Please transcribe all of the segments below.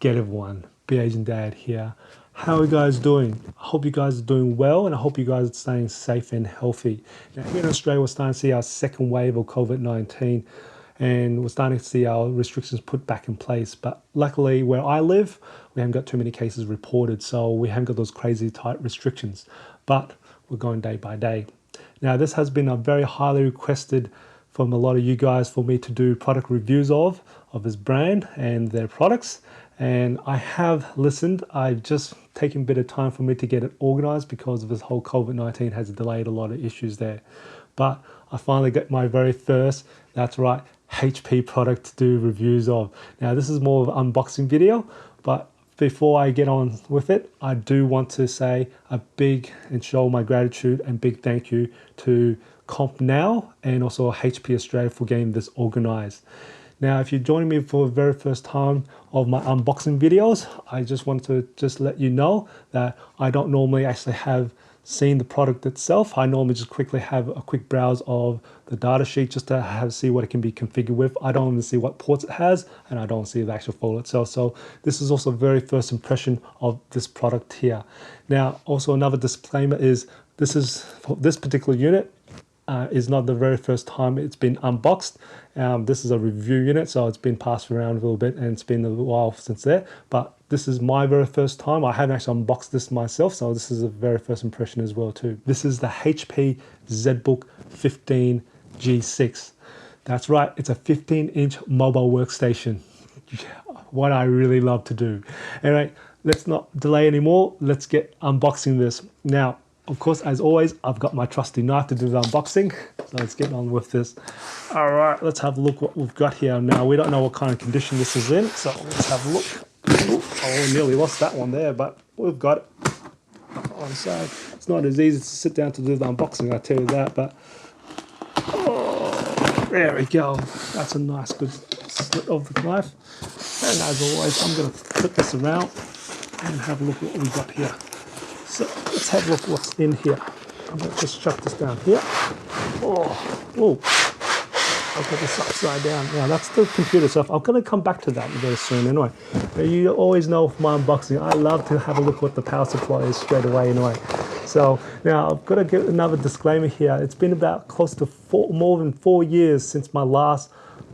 get everyone? Be Asian Dad here. How are you guys doing? I hope you guys are doing well, and I hope you guys are staying safe and healthy. Now, here in Australia, we're starting to see our second wave of COVID-19, and we're starting to see our restrictions put back in place. But luckily, where I live, we haven't got too many cases reported, so we haven't got those crazy tight restrictions. But we're going day by day. Now, this has been a very highly requested from a lot of you guys for me to do product reviews of this brand and their products. And I have listened. I've just taken a bit of time for me to get it organized because of this whole COVID-19 has delayed a lot of issues there. But I finally got my very first, that's right, HP product to do reviews of. Now, this is more of an unboxing video, but before I get on with it, I do want to say a big and show my gratitude and big thank you to Comp Now and also HP Australia for getting this organized. Now, if you're joining me for the very first time of my unboxing videos, I just want to let you know that I don't normally actually have seen the product itself. I normally just quickly have a quick browse of the data sheet just to see what it can be configured with. I don't even see what ports it has, and I don't see the actual folder itself. So this is also the very first impression of this product here. Now, also another disclaimer is for this particular unit is not the very first time it's been unboxed. This is a review unit, so it's been passed around a little bit and it's been a while since there, but this is my very first time. I haven't actually unboxed this myself, so this is a very first impression as well too. This is the HP ZBook 15 G6. That's right, it's a 15-inch mobile workstation. What I really love to do. Anyway, let's not delay anymore. Let's get unboxing this. Now, of course, as always, I've got my trusty knife to do the unboxing. So let's get on with this. All right, let's have a look what we've got here. Now, we don't know what kind of condition this is in, so let's have a look. Ooh, oh, nearly lost that one there, but we've got it on the side. It's not as easy to sit down to do the unboxing, I tell you that, but oh, there we go. That's a nice good slit of the knife. And as always, I'm going to flip this around and have a look at what we've got here. So let's have a look what's in here. I'm going to just shut this down here. Oh, I'll put this upside down. Now that's the computer stuff. I'm going to come back to that very soon anyway. You always know from my unboxing, I love to have a look what the power supply is straight away anyway. So now I've got to give another disclaimer here. It's been about close to more than 4 years since my last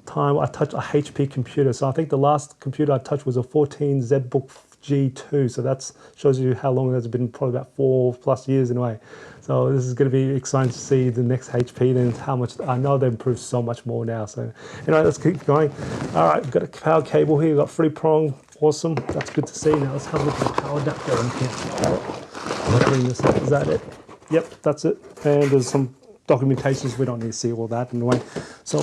time I touched a HP computer. So I think the last computer I touched was a 14 ZBook G2, so that shows you how long it's been, probably about 4+ years anyway. So this is going to be exciting to see the next HP and how much. I know they've improved so much more now. So anyway, let's keep going. All right, we've got a power cable here. We've got 3-prong. Awesome, that's good to see. Now let's have a look at the power adapter in here. Let's bring this up. Is that it? Yep, that's it. And there's some documentations. We don't need to see all that anyway. So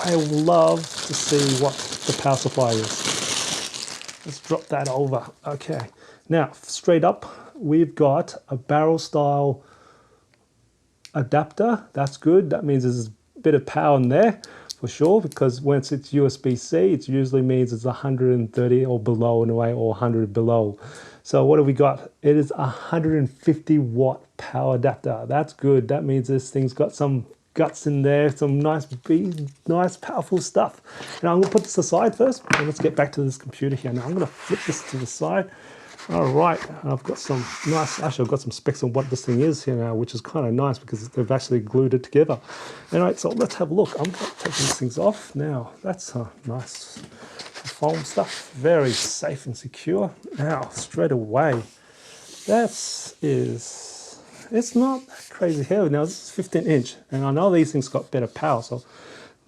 I would love to see what the power supply is. Let's drop that over. Okay. Now, straight up, we've got a barrel style adapter. That's good. That means there's a bit of power in there for sure, because once it's USB-C, it usually means it's 130 or below in a way, or 100 below. So what have we got? It is a 150 watt power adapter. That's good. That means this thing's got some guts in there, some nice powerful stuff. And I'm going to put this aside first, and let's get back to this computer here. Now I'm going to flip this to the side. All right, and I've got some nice, actually I've got some specs on what this thing is here now, which is kind of nice because they've actually glued it together. Anyway, so let's have a look. I'm going to take these things off now. That's nice foam stuff, very safe and secure. Now, straight away, it's not crazy heavy. Now this is 15 inch, and I know these things got better power, so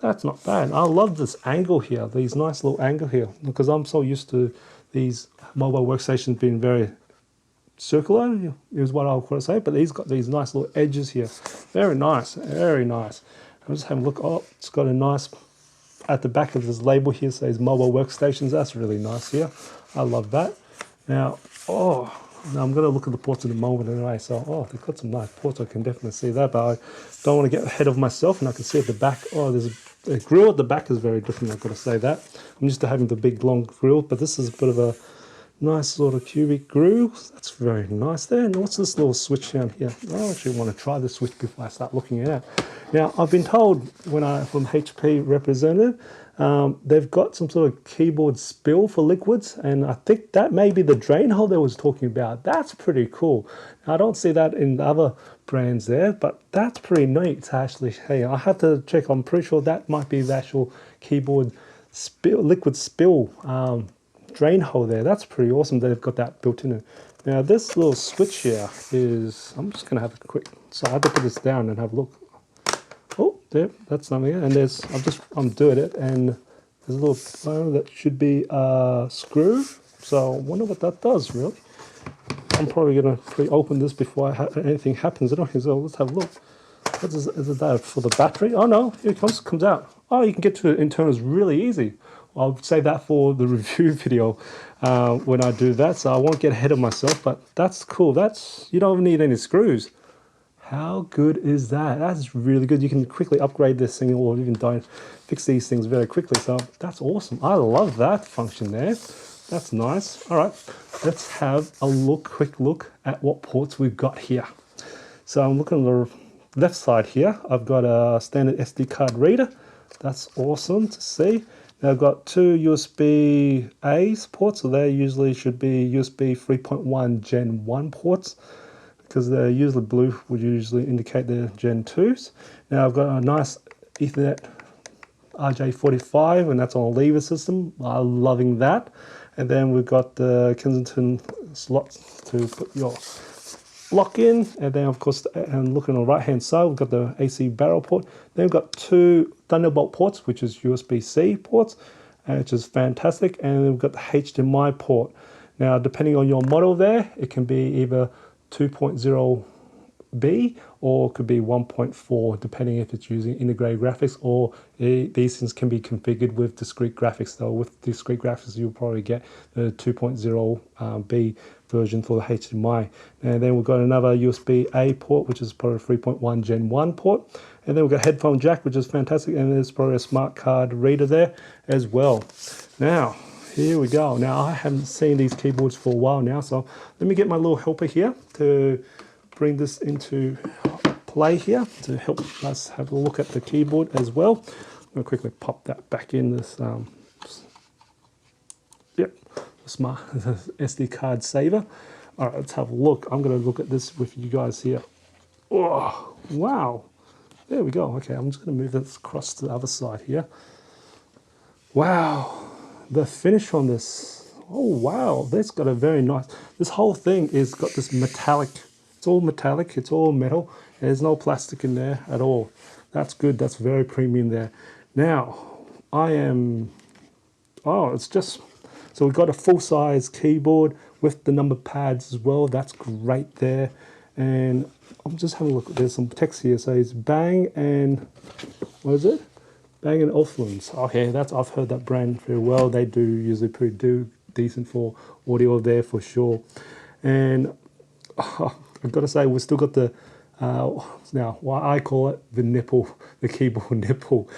that's not bad. I love this angle here, these nice little angle here, because I'm so used to these mobile workstations being very circular, is what I'll quite say, but these got these nice little edges here. Very nice, very nice. I'm just having a look. Oh, it's got a nice, at the back of this label here says mobile workstations. That's really nice here. I love that. Now, now I'm going to look at the ports in a moment anyway. So, they've got some nice ports. I can definitely see that, but I don't want to get ahead of myself. And I can see at the back, there's a grill at the back is very different. I've got to say that. I'm used to having the big long grill, but this is a bit of a nice sort of cubic grill. That's very nice there. And what's this little switch down here? I actually want to try this switch before I start looking at it. Now, I've been told from HP representative, They've got some sort of keyboard spill for liquids, and I think that may be the drain hole they was talking about. That's pretty cool. I don't see that in the other brands there, but that's pretty neat actually. Hey, I have to check. I'm pretty sure that might be the actual keyboard spill, liquid spill drain hole there. That's pretty awesome. They've got that built in it. Now this little switch here is, I'm just gonna have a quick, so I have to put this down and have a look. Oh, there, that's something here. And there's, I'm doing it, and there's a little phone that should be a screw. So I wonder what that does, really. I'm probably going to pre-open this before anything happens. So let's have a look. What is it that for the battery? Oh no, here it comes out. Oh, you can get to the internals really easy. I'll save that for the review video when I do that, so I won't get ahead of myself, but that's cool. That's, you don't need any screws. How good is that? That's really good. You can quickly upgrade this thing, or even fix these things very quickly. So that's awesome. I love that function there. That's nice. All right, let's have a quick look at what ports we've got here. So I'm looking on the left side here. I've got a standard SD card reader. That's awesome to see. Now I've got two USB-A ports, so they usually should be USB 3.1 Gen 1 ports, because they're usually blue, would usually indicate they're Gen 2s. Now I've got a nice Ethernet RJ45, and that's on a lever system. I'm loving that. And then we've got the Kensington slots to put your lock in. And then of course, and looking on the right hand side, we've got the AC barrel port. Then we've got two Thunderbolt ports, which is USB-C ports, which is fantastic. And then we've got the HDMI port. Now, depending on your model there, it can be either 2.0B or it could be 1.4, depending if it's using integrated graphics, or these things can be configured with discrete graphics. Though with discrete graphics, you'll probably get the 2.0B version for the HDMI. And then we've got another USB-A port, which is probably 3.1 Gen 1 port. And then we've got a headphone jack, which is fantastic. And there's probably a smart card reader there as well. Now, here we go. Now, I haven't seen these keyboards for a while now, so let me get my little helper here to bring this into play here to help us have a look at the keyboard as well. I'm going to quickly pop that back in this, smart SD card saver. All right, let's have a look. I'm going to look at this with you guys here. Oh, wow. There we go. Okay, I'm just going to move this across to the other side here. Wow. The finish on this, oh wow, that's got a very nice, this whole thing is got this metallic, it's all metallic, it's all metal, there's no plastic in there at all. That's good, that's very premium there. Now, it's just, so we've got a full-size keyboard with the number pads as well, that's great there. And I'm just having a look, there's some text here, it says Bang and, what is it? Bang & Olufsen's. Okay, I've heard that brand very well. They do usually do decent for audio there for sure. And I've got to say, we've still got the now what I call it the nipple, the keyboard nipple,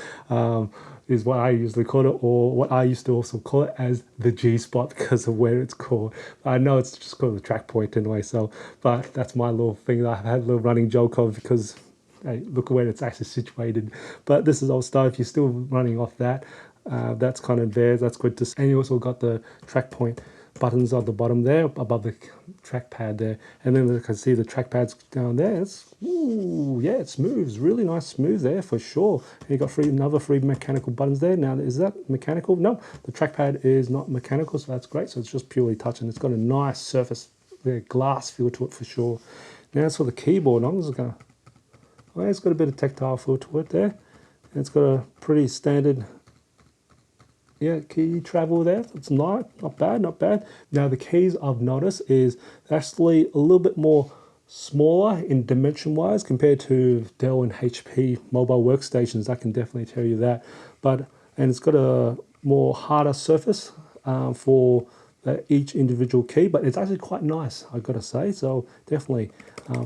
is what I usually call it, or what I used to also call it as the G spot because of where it's called. I know it's just called the track point anyway. So, but that's my little thing that I've had a little running joke of because. Hey, look where it's actually situated. But this is old style. If you're still running off that, that's kind of there. That's good to see. And you also got the track point buttons at the bottom there, above the trackpad there. And then you can see the trackpads down there. Yeah, it's smooth. It's really nice smooth there for sure. And you got another three mechanical buttons there. Now, is that mechanical? No, the trackpad is not mechanical, so that's great. So it's just purely touch, and it's got a nice surface, glass feel to it for sure. Now, as for the keyboard, I'm just going to, well, it's got a bit of tactile feel to it there. And it's got a pretty standard key travel there. It's not bad, not bad. Now the keys I've noticed is actually a little bit more smaller in dimension wise compared to Dell and HP mobile workstations. I can definitely tell you that. And it's got a more harder surface for each individual key, but it's actually quite nice, I've got to say. So definitely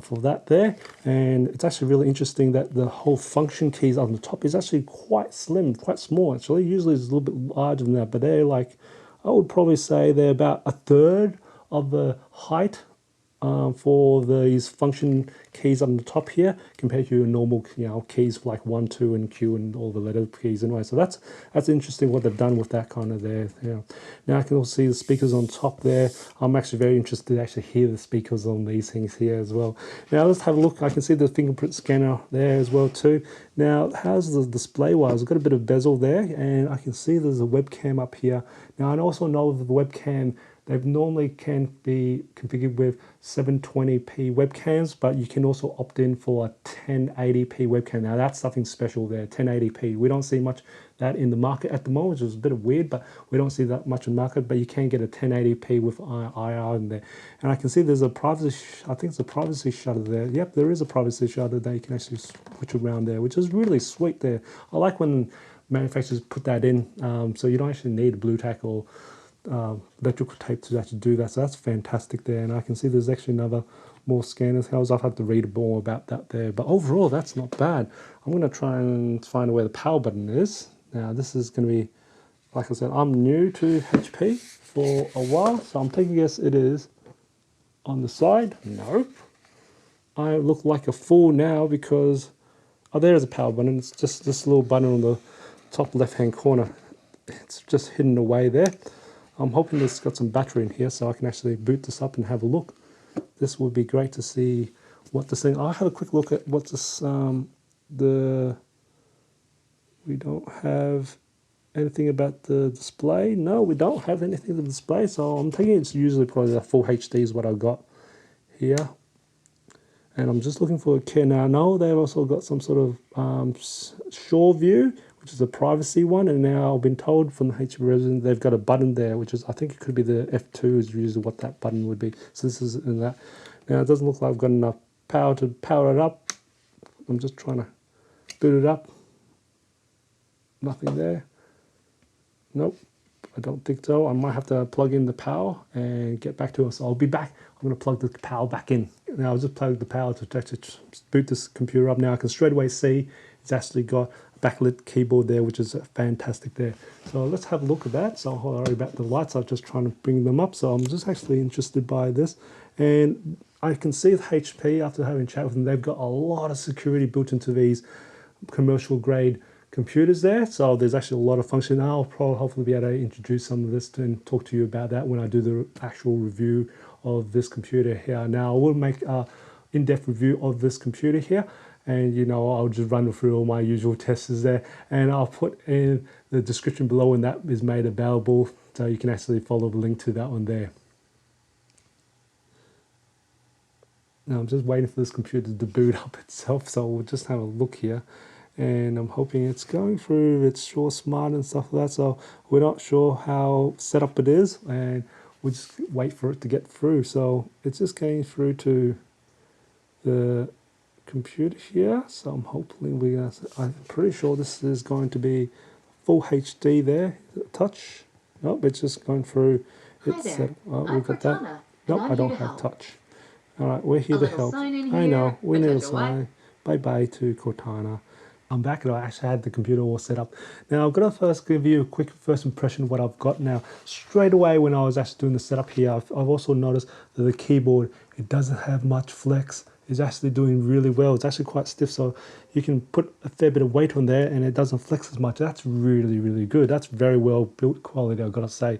for that there. And it's actually really interesting that the whole function keys on the top is actually quite slim, quite small actually. Usually it's a little bit larger than that, but they're like, I would probably say they're about a third of the height for these function keys on the top here compared to your normal, keys like 1, 2, and Q and all the letter keys anyway. So that's interesting what they've done with that kind of there. Now I can also see the speakers on top there. I'm actually very interested to actually hear the speakers on these things here as well. Now let's have a look. I can see the fingerprint scanner there as well too. Now how's the display wise? I've got a bit of bezel there, and I can see there's a webcam up here. Now I also know that the webcam, they normally can be configured with 720p webcams, but you can also opt in for a 1080p webcam. Now that's something special there, 1080p. We don't see much that in the market at the moment, which is a bit of weird, but we don't see that much in the market, but you can get a 1080p with IR in there. And I can see there's a privacy, I think it's a privacy shutter there. Yep, there is a privacy shutter that you can actually switch around there, which is really sweet there. I like when manufacturers put that in, so you don't actually need a blue tack or electrical tape to actually do that. So that's fantastic there. And I can see there's actually more scanners. I'll have to read more about that there. But overall, that's not bad. I'm going to try and find where the power button is. Now, this is going to be, like I said, I'm new to HP for a while, so I'm taking a guess it is on the side. Nope. I look like a fool now because, oh, there's a power button. It's just this little button on the top left-hand corner. It's just hidden away there. I'm hoping it's got some battery in here so I can actually boot this up and have a look. This would be great to see what this thing. I'll have a quick look at what this, we don't have anything about the display. No, we don't have anything in the display, so I'm thinking it's usually probably the full HD is what I've got here. And I'm just looking for a key. Now I know they've also got some sort of shore view, which is a privacy one, and now I've been told from the HP resident they've got a button there, which is, I think it could be the F2 is usually what that button would be. So this is in that. Now it doesn't look like I've got enough power to power it up. I'm just trying to boot it up. Nothing there. Nope, I don't think so. I might have to plug in the power and get back to it. So I'll be back. I'm going to plug the power back in. Now I'll just plug the power to actually boot this computer up. Now I can straight away see it's actually got a backlit keyboard there, which is fantastic there. So let's have a look at that. So I'll worry about the lights. I'm just trying to bring them up. So I'm just actually interested by this. And I can see with HP, after having a chat with them, they've got a lot of security built into these commercial grade computers there, so there's actually a lot of function. I'll probably hopefully be able to introduce some of this and talk to you about that when I do the actual review of this computer here. Now I will make an in-depth review of this computer here, and I'll just run through all my usual tests there, and I'll put in the description below when that is made available, so you can actually follow the link to that one there. Now I'm just waiting for this computer to boot up itself, so we'll just have a look here. And I'm hoping it's going through its Sure Smart and stuff like that, so we're not sure how set up it is, and we'll just wait for it to get through. So it's just getting through to the computer here, so I'm pretty sure this is going to be full HD there. Touch? Nope, it's just going through. It's we've got that. Nope, I don't have touch. Alright, we're here to help. I know, we need a sign. Bye-bye to Cortana. I'm back and I actually had the computer all set up. Now I'm going to first give you a quick first impression of what I've got now. Straight away when I was actually doing the setup here, I've also noticed that the keyboard, it doesn't have much flex. It's actually doing really well. It's actually quite stiff, so you can put a fair bit of weight on there and it doesn't flex as much. That's really, really good. That's very well built quality, I've got to say.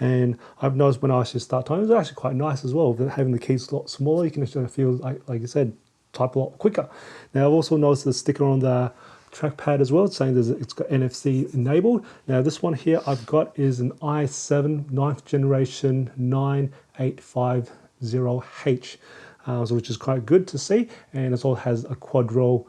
And I've noticed when I actually start typing, it's actually quite nice as well. Having the keys a lot smaller, you can actually feel, like you said, type a lot quicker. Now I've also noticed the sticker on the trackpad as well. It's saying it's got NFC enabled. Now this one here I've got is an i7 9th generation 9850H, so which is quite good to see, and it all has a Quadro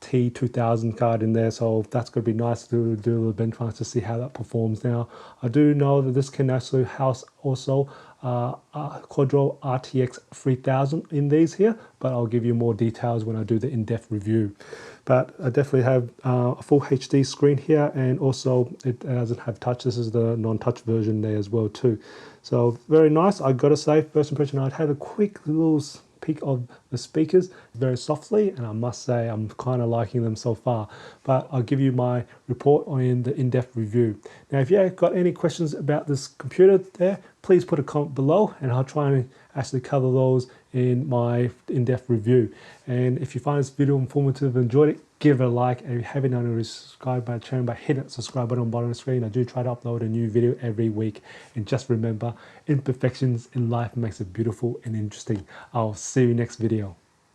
T2000 card in there, so that's going to be nice to do a little benchmark to see how that performs. Now I do know that this can actually house also Quadro RTX 3000 in these here, but I'll give you more details when I do the in-depth review. But I definitely have a full HD screen here, and also it doesn't have touch. This is the non-touch version there as well too. So very nice. I got to say, first impression, I'd had a quick little peek of the speakers very softly, and I must say I'm kind of liking them so far. But I'll give you my report on the in-depth review. Now, if you've got any questions about this computer there, please put a comment below, and I'll try and actually cover those in my in-depth review. And if you find this video informative and enjoyed it, give it a like, and if you haven't already subscribed to my channel by hitting that subscribe button on the bottom of the screen. I do try to upload a new video every week. And just remember, imperfections in life makes it beautiful and interesting. I'll see you next video.